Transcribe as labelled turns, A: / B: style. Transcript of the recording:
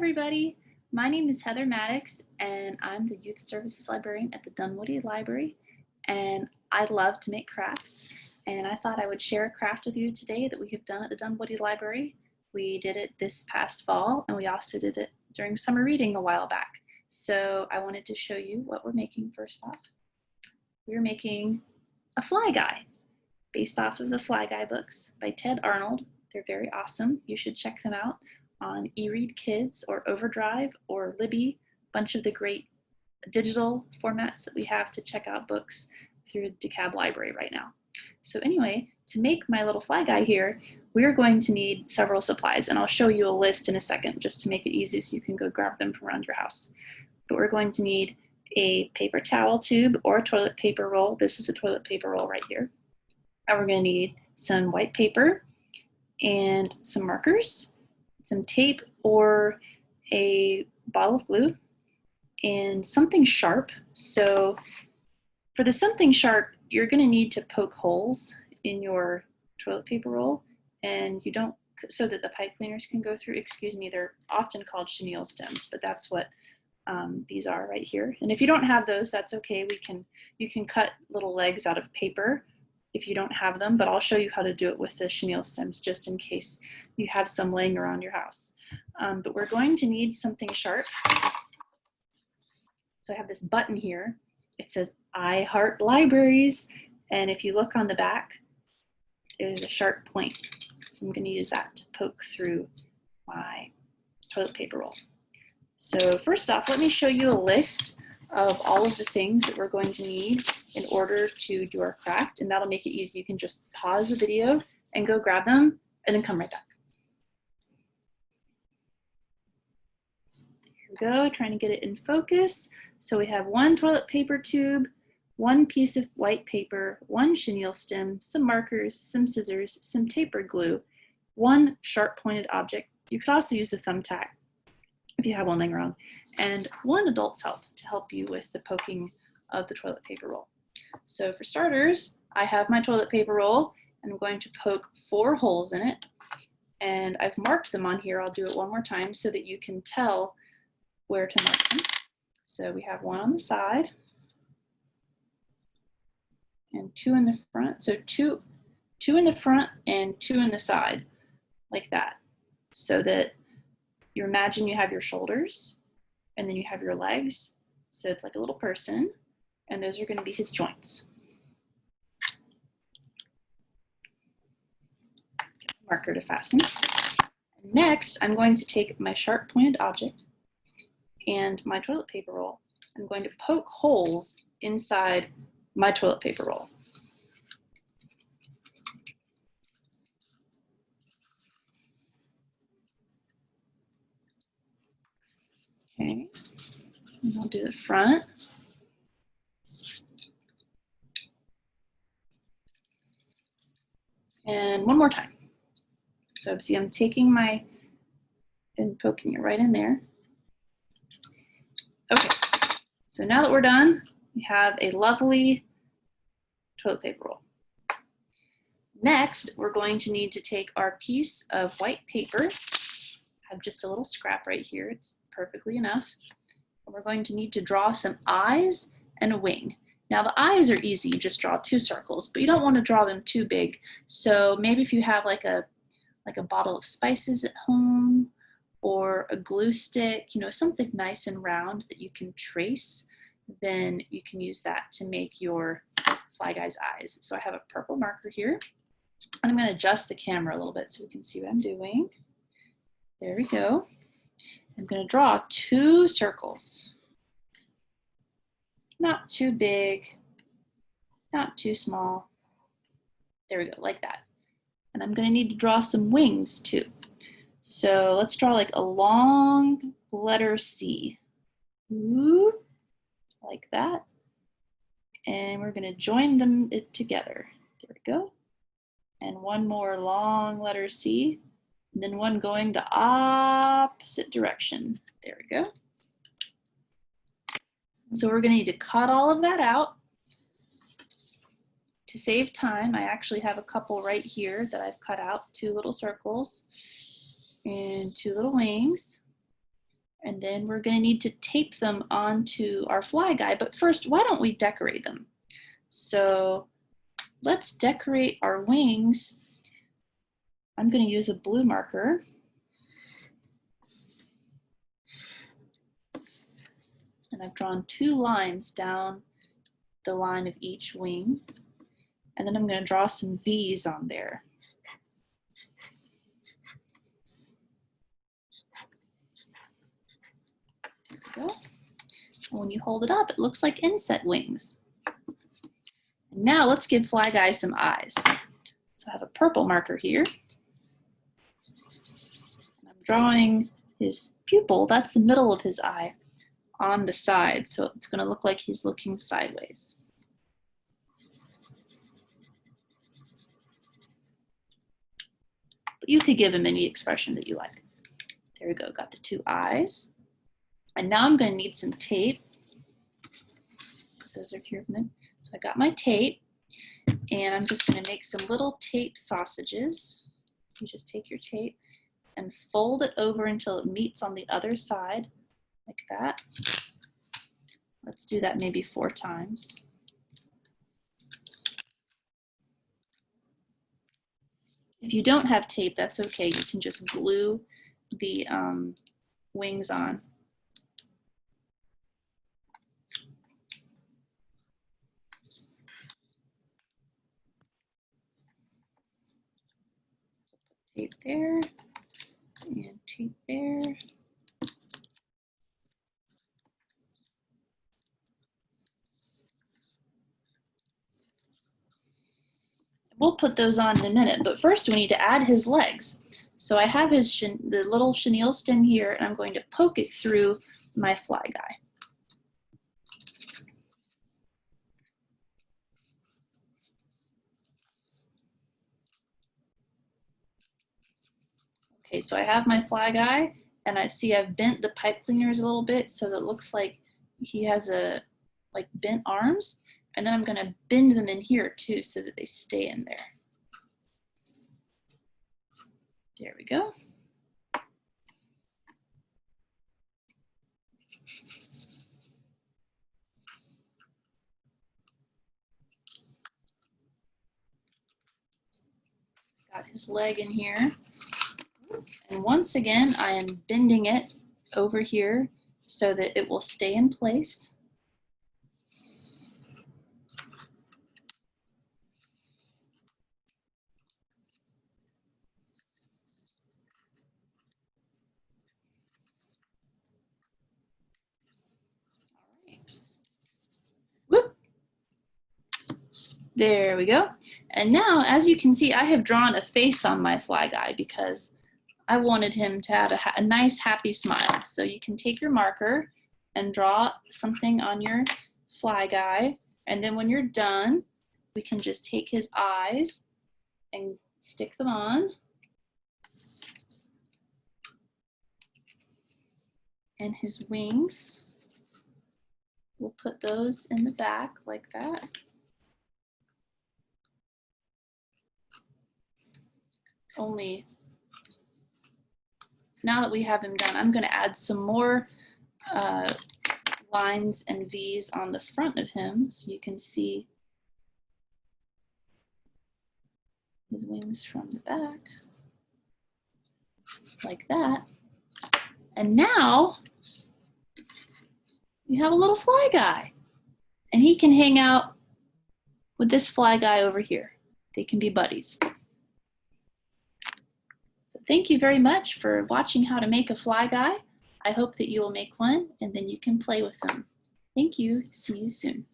A: everybody. My name is Heather Maddox and I'm the Youth Services Librarian at the Dunwoody Library, and I love to make crafts, and I thought I would share a craft with you today that we have done at the Dunwoody Library. We did it this past fall and we also did it during summer reading a while back. So I wanted to show you what we're making first off. We're making a fly guy based off of the Fly Guy books by Ted Arnold. They're very awesome. You should check them out on eRead Kids or Overdrive or Libby, a bunch of the great digital formats that we have to check out books through the DeKalb Library right now. So anyway, to make my little fly guy here, we're going to need several supplies, and I'll show you a list in a second just to make it easy so you can go grab them from around your house. But we're going to need a paper towel tube or a toilet paper roll. This is a toilet paper roll right here. And we're going to need some white paper and some markers, some tape or a bottle of glue, and something sharp. So for the something sharp, you're going to need to poke holes in your toilet paper roll, and you don't, so that the pipe cleaners can go through. Excuse me, they're often called chenille stems, but that's what these are right here. And if you don't have those, that's okay. You can cut little legs out of paper if you don't have them, but I'll show you how to do it with the chenille stems just in case you have some laying around your house. But we're going to need something sharp. So I have this button here. It says, I heart libraries. And if you look on the back, there's a sharp point. So I'm going to use that to poke through my toilet paper roll. So first off, let me show you a list of all of the things that we're going to need in order to do our craft, and that'll make it easy. You can just pause the video and go grab them and then come right back. Here we go, trying to get it in focus. So we have one toilet paper tube, one piece of white paper, one chenille stem, some markers, some scissors, some tapered glue, one sharp pointed object. You could also use a thumbtack if you have one laying around, and one adult's help to help you with the poking of the toilet paper roll. So for starters, I have my toilet paper roll, and I'm going to poke 4 holes in it, and I've marked them on here. I'll do it one more time so that you can tell where to mark them. So we have one on the side and 2 in the front. So two in the front and 2 in the side, like that, so that you imagine you have your shoulders and then you have your legs. So it's like a little person, and those are going to be his joints. Marker to fasten. Next, I'm going to take my sharp pointed object and my toilet paper roll. I'm going to poke holes inside my toilet paper roll. Okay, and I'll do the front. And one more time. So see, I'm taking and poking it right in there. Okay, so now that we're done, we have a lovely toilet paper roll. Next, we're going to need to take our piece of white paper. I have just a little scrap right here. It's perfectly enough. And we're going to need to draw some eyes and a wing. Now the eyes are easy, you just draw 2 circles, but you don't want to draw them too big. So maybe if you have like a bottle of spices at home or a glue stick, you know, something nice and round that you can trace, then you can use that to make your fly guy's eyes. So I have a purple marker here, and I'm going to adjust the camera a little bit so we can see what I'm doing. There we go. I'm going to draw 2 circles. Not too big, not too small. There we go, like that. And I'm going to need to draw some wings too. So let's draw like a long letter C. Ooh, like that. And we're going to join them together. There we go. And one more long letter C. And then one going the opposite direction. There we go. So we're going to need to cut all of that out. To save time, I actually have a couple right here that I've cut out, 2 little circles and 2 little wings. And then we're going to need to tape them onto our fly guy. But first, why don't we decorate them? So let's decorate our wings. I'm going to use a blue marker. And I've drawn 2 lines down the line of each wing. And then I'm going to draw some V's on there. There we go. And when you hold it up, it looks like inset wings. And now let's give Fly Guy some eyes. So I have a purple marker here. I'm drawing his pupil, that's the middle of his eye, on the side. So it's going to look like he's looking sideways. But you could give him any expression that you like. There we go, got the 2 eyes. And now I'm going to need some tape. Put those right here a minute. So I got my tape, and I'm just going to make some little tape sausages. So you just take your tape and fold it over until it meets on the other side, like that. Let's do that maybe 4 times. If you don't have tape, that's okay. You can just glue the wings on. Tape there, and tape there. We'll put those on in a minute, but first we need to add his legs. So I have the little chenille stem here, and I'm going to poke it through my fly guy. Okay, so I have my fly guy, and I see I've bent the pipe cleaners a little bit so that it looks like he has like bent arms. And then I'm going to bend them in here too so that they stay in there. There we go. Got his leg in here. And once again, I am bending it over here so that it will stay in place. Whoop. There we go. And now, as you can see, I have drawn a face on my fly guy because I wanted him to have a nice, happy smile. So you can take your marker and draw something on your fly guy. And then when you're done, we can just take his eyes and stick them on. And his wings, we'll put those in the back like that. Only now that we have him done, I'm going to add some more lines and V's on the front of him so you can see his wings from the back, like that. And now you have a little fly guy, and he can hang out with this fly guy over here. They can be buddies. So thank you very much for watching how to make a fly guy. I hope that you will make one and then you can play with them. Thank you. See you soon.